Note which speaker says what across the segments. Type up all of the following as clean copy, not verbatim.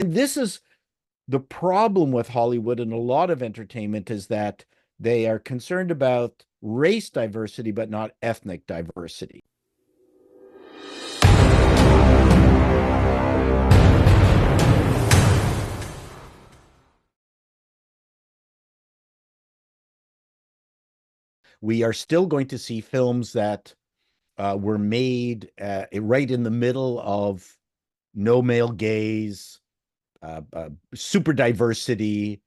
Speaker 1: this is the problem with Hollywood and a lot of entertainment is that they are concerned about race diversity, but not ethnic diversity. We are still going to see films that were made right in the middle of no male gaze, super diversity.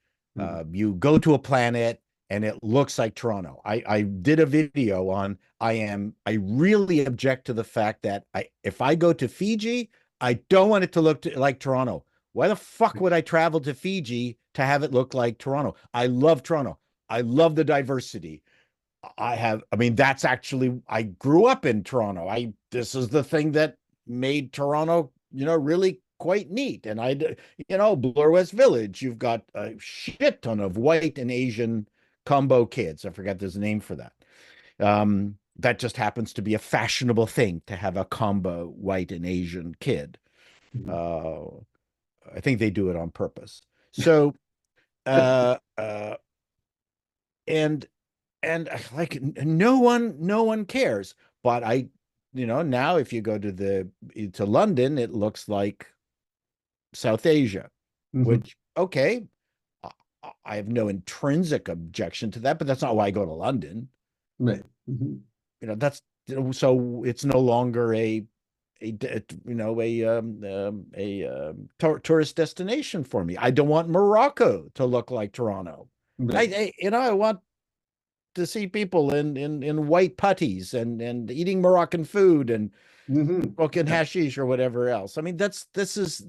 Speaker 1: You go to a planet and it looks like Toronto. I did a video on I really object to the fact that if I go to Fiji, I don't want it to look like Toronto. Why the fuck would I travel to Fiji to have it look like Toronto? I love Toronto. I love the diversity. I mean, that's actually, I grew up in Toronto. This is the thing that made Toronto, really quite neat. And Bloor West Village, you've got a shit ton of white and Asian combo kids. I forget there's a name for that. That just happens to be a fashionable thing to have a combo white and Asian kid. I think they do it on purpose. So, and like no one cares. But now if you go to London, it looks like South Asia, which, okay, I have no intrinsic objection to that, but that's not why I go to London.
Speaker 2: Right.
Speaker 1: So it's no longer a tourist destination for me. I don't want Morocco to look like Toronto. Right. I want to see people in white putties and eating Moroccan food and smoking hashish or whatever else. I mean, this is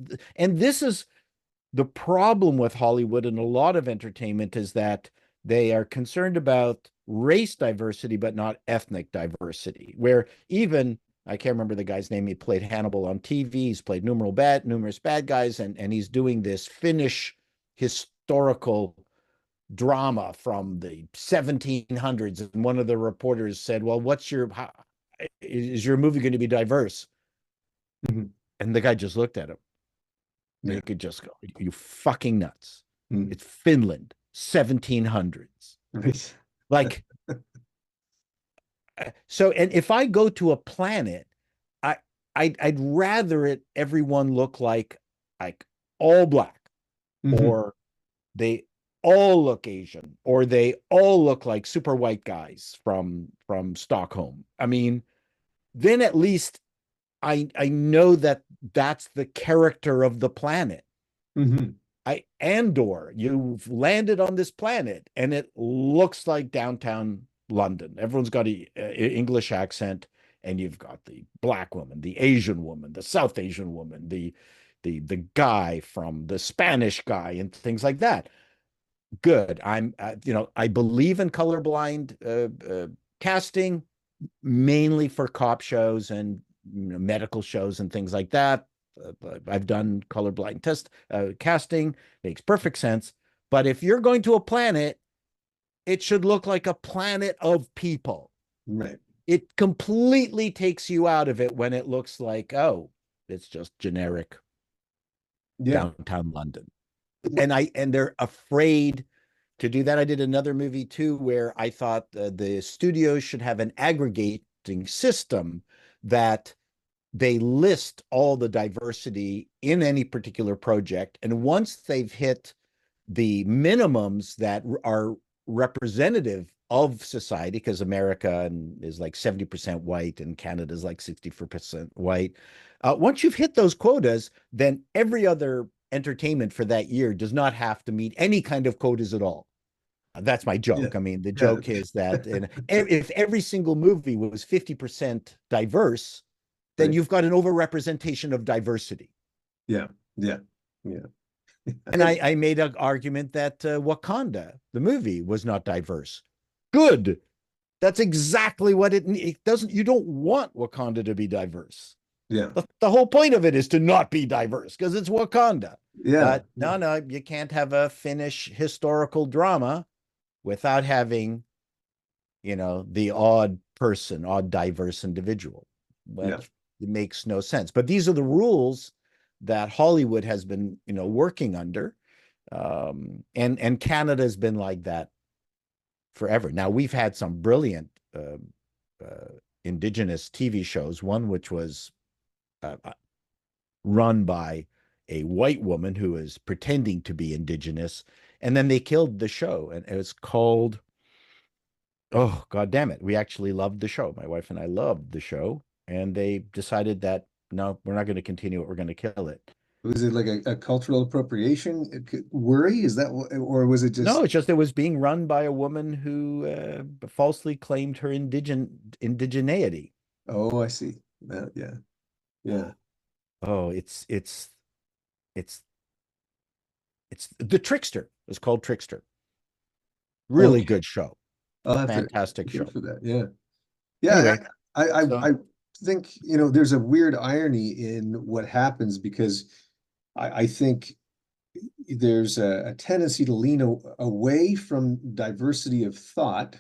Speaker 1: the problem with Hollywood and a lot of entertainment is that they are concerned about race diversity, but not ethnic diversity, where even, I can't remember the guy's name, he played Hannibal on TV, he's played numerous bad guys, and he's doing this Finnish historical drama from the 1700s. And one of the reporters said, well, is your movie going to be diverse? And the guy just looked at him. You could just go, you fucking nuts. It's Finland, 1700s.
Speaker 2: Right.
Speaker 1: Like, so, and if I go to a planet, I'd rather everyone look like all black, or they all look Asian, or they all look like super white guys from Stockholm. I mean, then at least I know that that's the character of the planet. Andor, you've landed on this planet and it looks like downtown London. Everyone's got an English accent, and you've got the black woman, the Asian woman, the South Asian woman, the guy from the Spanish guy, and things like that. Good. I believe in colorblind casting, mainly for cop shows and medical shows and things like that. I've done colorblind casting, makes perfect sense. But if you're going to a planet, it should look like a planet of people.
Speaker 2: Right.
Speaker 1: It completely takes you out of it when it looks like, oh, it's just generic downtown London. And they're afraid to do that. I did another movie too, where I thought the studios should have an aggregating system that they list all the diversity in any particular project. And once they've hit the minimums that are representative of society, because America is like 70% white and Canada is like 64% white. Once you've hit those quotas, then every other entertainment for that year does not have to meet any kind of quotas at all. That's my joke. I mean, the joke is that if every single movie was 50% diverse, then you've got an overrepresentation of diversity.
Speaker 2: Yeah.
Speaker 1: And I made an argument that Wakanda, the movie, was not diverse. Good. That's exactly what it doesn't. You don't want Wakanda to be diverse.
Speaker 2: Yeah.
Speaker 1: The whole point of it is to not be diverse because it's Wakanda.
Speaker 2: Yeah.
Speaker 1: But no, you can't have a Finnish historical drama without having, the odd person, odd diverse individual. It makes no sense. But these are the rules that Hollywood has been, working under. And Canada has been like that forever. Now we've had some brilliant uh, Indigenous TV shows. One which was run by a white woman who is pretending to be Indigenous, and then they killed the show, and it was called. Oh, God damn it! We actually loved the show. My wife and I loved the show, and they decided that no, we're not going to continue it. We're going to kill it.
Speaker 2: Was it like a cultural appropriation worry? Is that or was it
Speaker 1: No,
Speaker 2: just?
Speaker 1: it's just it was being run by a woman who falsely claimed her indigeneity.
Speaker 2: Oh, I see. Yeah, yeah.
Speaker 1: Oh, it's it's The Trickster. It's called Trickster. Really
Speaker 2: Okay,
Speaker 1: good show.
Speaker 2: I'll have to
Speaker 1: Fantastic
Speaker 2: look out
Speaker 1: show.
Speaker 2: for that. Yeah, yeah.
Speaker 1: Anyway,
Speaker 2: I
Speaker 1: so
Speaker 2: think there's a weird irony in what happens because I think there's a tendency to lean away from diversity of thought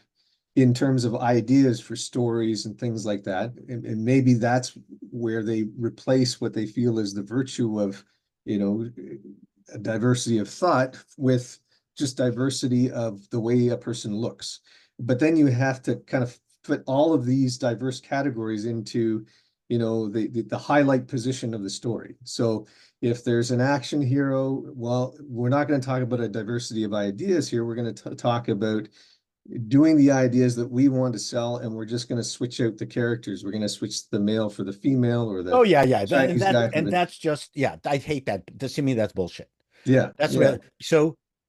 Speaker 2: in terms of ideas for stories and things like that. And maybe that's where they replace what they feel is the virtue of, you know, a diversity of thought with just diversity of the way a person looks. But then you have to kind of fit all of these diverse categories into, the highlight position of the story. So if there's an action hero, well, we're not going to talk about a diversity of ideas here. We're going to talk about doing the ideas that we want to sell, and we're just going to switch out the characters. We're going to switch the male for the female or
Speaker 1: oh
Speaker 2: the
Speaker 1: yeah, yeah.
Speaker 2: Chinese guy for
Speaker 1: And
Speaker 2: the
Speaker 1: that's just yeah, I hate that. To me, that's bullshit.
Speaker 2: yeah,
Speaker 1: That's
Speaker 2: yeah,
Speaker 1: what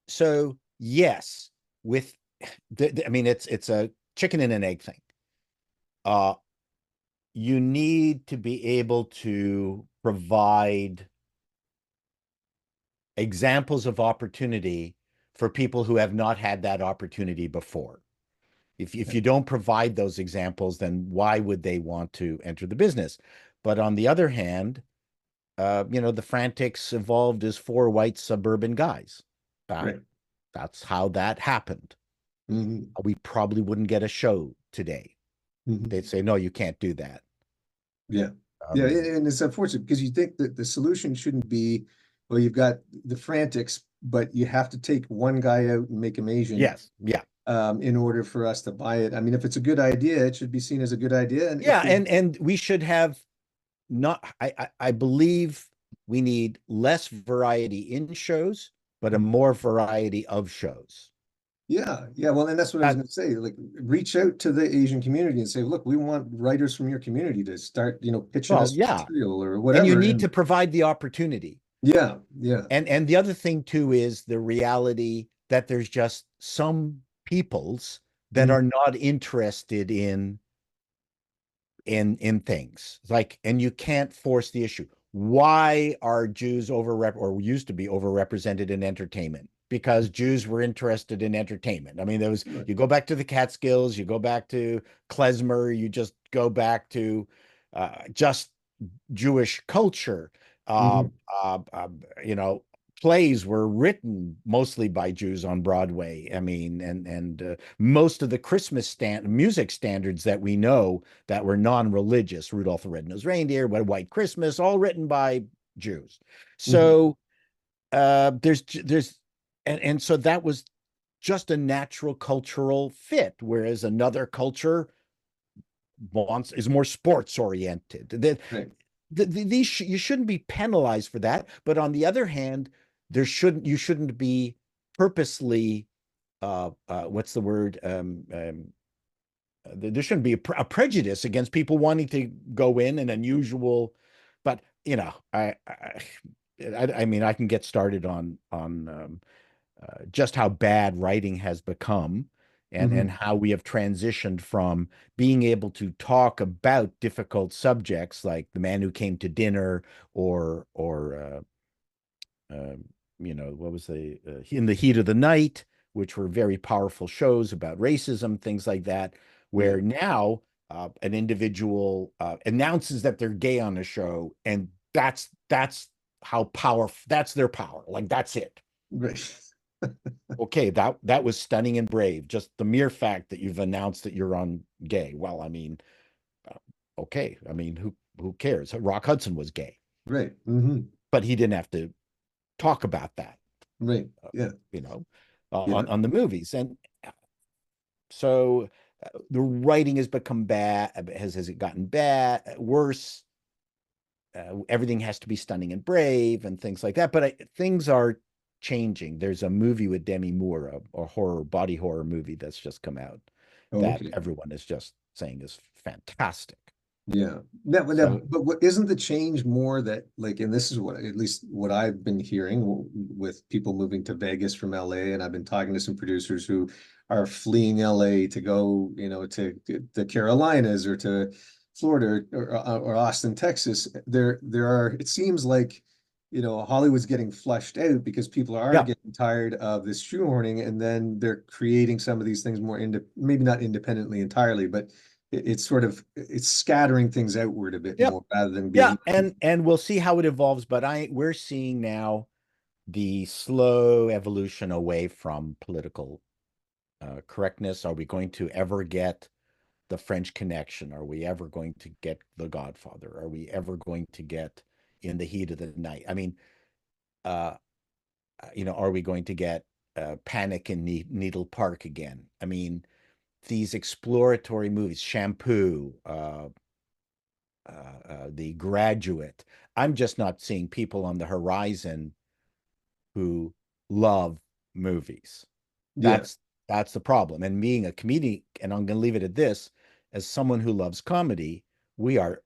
Speaker 1: so yes, with I mean it's a chicken and an egg thing. Uh you need to be able to provide examples of opportunity for people who have not had that opportunity before. If you don't provide those examples, then why would they want to enter the business? But on the other hand, the Frantics evolved as four white suburban guys. That
Speaker 2: right.
Speaker 1: that's how that happened.
Speaker 2: Hmm.
Speaker 1: We probably wouldn't get a show today.
Speaker 2: Hmm.
Speaker 1: They'd say, no, you can't do that.
Speaker 2: Yeah. Yeah.
Speaker 1: Um,
Speaker 2: And it's unfortunate because you think that the solution shouldn't be, well, you've got the Frantics, but you have to take one guy out and make him Asian
Speaker 1: yes, yeah,
Speaker 2: in order for us to buy it. I mean, if it's a good idea, it should be seen as a good idea. And if
Speaker 1: yeah,
Speaker 2: there's,
Speaker 1: and we should have not. I believe we need less variety in shows, but a more variety of shows.
Speaker 2: yeah, yeah. Well, and that's what I was
Speaker 1: That
Speaker 2: going to say. Like, reach out to the Asian community and say, look, we want writers from your community to start, pitching
Speaker 1: well,
Speaker 2: us
Speaker 1: yeah,
Speaker 2: material or
Speaker 1: and you
Speaker 2: whatever.
Speaker 1: need to
Speaker 2: And
Speaker 1: provide the opportunity.
Speaker 2: yeah, yeah.
Speaker 1: And the other thing too is the reality that there's just some peoples that
Speaker 2: Mhm.
Speaker 1: are not interested in things like, and you can't force the issue. Why are Jews or used to be overrepresented in entertainment? Because Jews were interested in entertainment. I mean, there was,
Speaker 2: Right.
Speaker 1: you go back to the Catskills, you go back to klezmer, you just go back to just Jewish culture. Uh,
Speaker 2: Mhm.
Speaker 1: uh, uh, you know, Plays were written mostly by Jews on Broadway. I mean, and most of the Christmas music standards that we know that were non-religious, Rudolph the Red-Nosed Reindeer, White Christmas, all written by Jews.
Speaker 2: Mhm.
Speaker 1: So there's and so that was just a natural cultural fit, whereas another culture is more sports oriented.
Speaker 2: Right.
Speaker 1: These you shouldn't be penalized for that, but on the other hand, you shouldn't be purposely what's the word there shouldn't be a prejudice against people wanting to go in an unusual, but I mean I can get started on just how bad writing has become, and
Speaker 2: Mhm.
Speaker 1: how we have transitioned from being able to talk about difficult subjects like The Man Who Came to Dinner, or what was In the Heat of the Night, which were very powerful shows about racism, things like that,
Speaker 2: Yeah.
Speaker 1: where now an individual announces that they're gay on a show, and that's how powerful, that's their power. Like that's it.
Speaker 2: Right.
Speaker 1: Okay, that was stunning and brave. Just the mere fact that you've announced that you're on gay. Well, I mean, okay. I mean, who cares? Rock Hudson was gay.
Speaker 2: Right. Hmm.
Speaker 1: but he didn't have to talk about that,
Speaker 2: Right. Yeah.
Speaker 1: you know,
Speaker 2: Yeah.
Speaker 1: on the movies. And so the writing has become bad. Has it gotten bad, worse? Everything has to be stunning and brave and things like that. But things are changing. There's a movie with Demi Moore, a horror, body horror movie that's just come out
Speaker 2: Oh,
Speaker 1: that
Speaker 2: okay.
Speaker 1: everyone is just saying is fantastic.
Speaker 2: Yeah.
Speaker 1: So
Speaker 2: But what isn't the change more that like, and this is what at least what I've been hearing with people moving to Vegas from LA, and I've been talking to some producers who are fleeing LA to go, to the Carolinas or to Florida or Austin, Texas. There are, it seems like, Hollywood's getting flushed out because people are
Speaker 1: yeah,
Speaker 2: getting tired of this shoehorning, and then they're creating some of these things more maybe not independently entirely, but it's scattering things outward a bit
Speaker 1: yep,
Speaker 2: more rather than
Speaker 1: yeah,
Speaker 2: being.
Speaker 1: and we'll see how it evolves. But we're seeing now the slow evolution away from political correctness. Are we going to ever get the French Connection? Are we ever going to get The Godfather? Are we ever going to get In the Heat of the Night? I mean, uh, are we going to get Panic in Needle Park again? I mean, these exploratory movies, Shampoo, The Graduate. I'm just not seeing people on the horizon who love movies.
Speaker 2: Yeah.
Speaker 1: That's the problem. And being a comedian, and I'm going to leave it at this, as someone who loves comedy, we are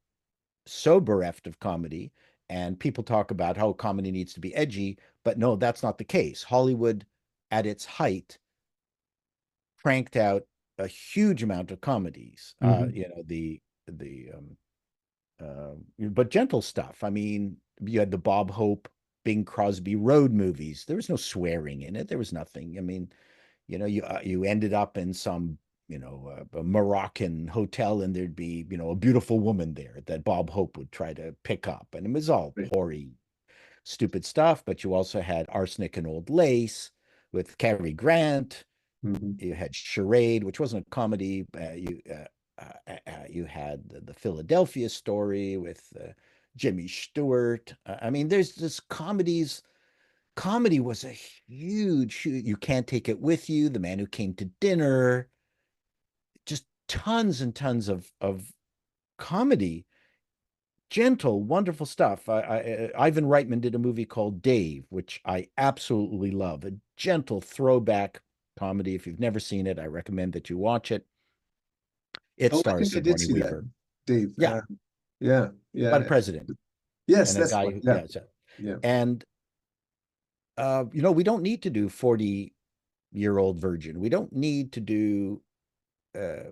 Speaker 1: so bereft of comedy. And people talk about how comedy needs to be edgy, but no, that's not the case. Hollywood, at its height, cranked out a huge amount of comedies.
Speaker 2: Hmm.
Speaker 1: But gentle stuff. I mean, you had the Bob Hope, Bing Crosby road movies. There was no swearing in it. There was nothing. I mean, you ended up in some a Moroccan hotel, and there'd be a beautiful woman there that Bob Hope would try to pick up, and it was all
Speaker 2: Right.
Speaker 1: hoary, stupid stuff. But you also had Arsenic and Old Lace with Cary Grant.
Speaker 2: Hmm.
Speaker 1: You had Charade, which wasn't a comedy. You had the Philadelphia Story with Jimmy Stewart. I mean, there's this comedies. Comedy was a huge. You Can't Take It With You, The Man Who Came to Dinner, just tons and tons of comedy, gentle, wonderful stuff. Ivan Reitman did a movie called Dave, which I absolutely love. A gentle throwback comedy. If you've never seen it, I recommend that you watch it. It
Speaker 2: Oh, I
Speaker 1: stars
Speaker 2: think I did
Speaker 1: Sigourney
Speaker 2: see that,
Speaker 1: Weaver.
Speaker 2: Dave.
Speaker 1: Yeah,
Speaker 2: Yeah.
Speaker 1: about a
Speaker 2: Yeah.
Speaker 1: president
Speaker 2: Yes,
Speaker 1: and a
Speaker 2: that's
Speaker 1: guy
Speaker 2: what.
Speaker 1: who,
Speaker 2: Yeah.
Speaker 1: yeah. So,
Speaker 2: Yeah.
Speaker 1: and we don't need to do 40-year-old virgin. We don't need to do uh,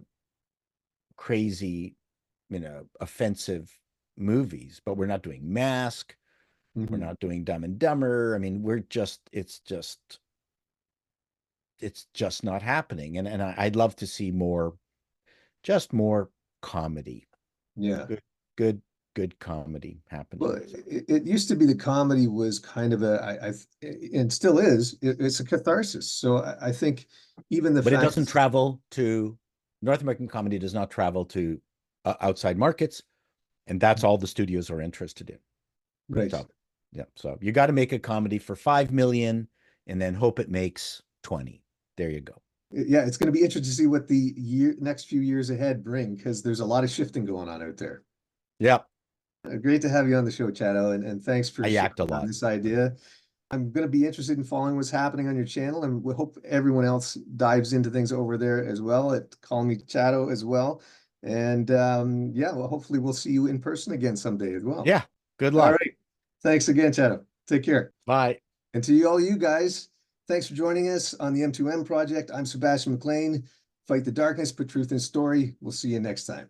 Speaker 1: crazy, offensive movies. But we're not doing Mask. We're
Speaker 2: Hmm.
Speaker 1: not doing Dumb and Dumber. I mean, it's just not happening. And I'd love to see just more comedy,
Speaker 2: Yeah.
Speaker 1: good, good, good comedy
Speaker 2: Well,
Speaker 1: happening. So,
Speaker 2: it used to be the comedy was kind of and still is, it's a catharsis. So I think even the
Speaker 1: but it
Speaker 2: fact,
Speaker 1: doesn't travel to North American comedy does not travel to outside markets, and that's all the studios are interested in.
Speaker 2: right.
Speaker 1: So, yeah. So you got to make a comedy for 5 million, and then hope it makes 20. There you go.
Speaker 2: Yeah, it's going to be interesting to see what the next few years ahead bring because there's a lot of shifting going on out there.
Speaker 1: Yeah.
Speaker 2: Great to have you on the show, Chato, and thanks for
Speaker 1: I
Speaker 2: sharing
Speaker 1: act a
Speaker 2: on
Speaker 1: lot.
Speaker 2: this idea. I'm going to be interested in following what's happening on your channel, and we hope everyone else dives into things over there as well at Call Me Chato as well. And yeah, well, hopefully we'll see you in person again someday as well.
Speaker 1: Yeah. Good
Speaker 2: All
Speaker 1: luck.
Speaker 2: right. Thanks again, Chato. Take care.
Speaker 1: Bye.
Speaker 2: And to all you guys, thanks for joining us on the M2M Project. I'm Sebastian MacLean. Fight the darkness, put truth in story. We'll see you next time.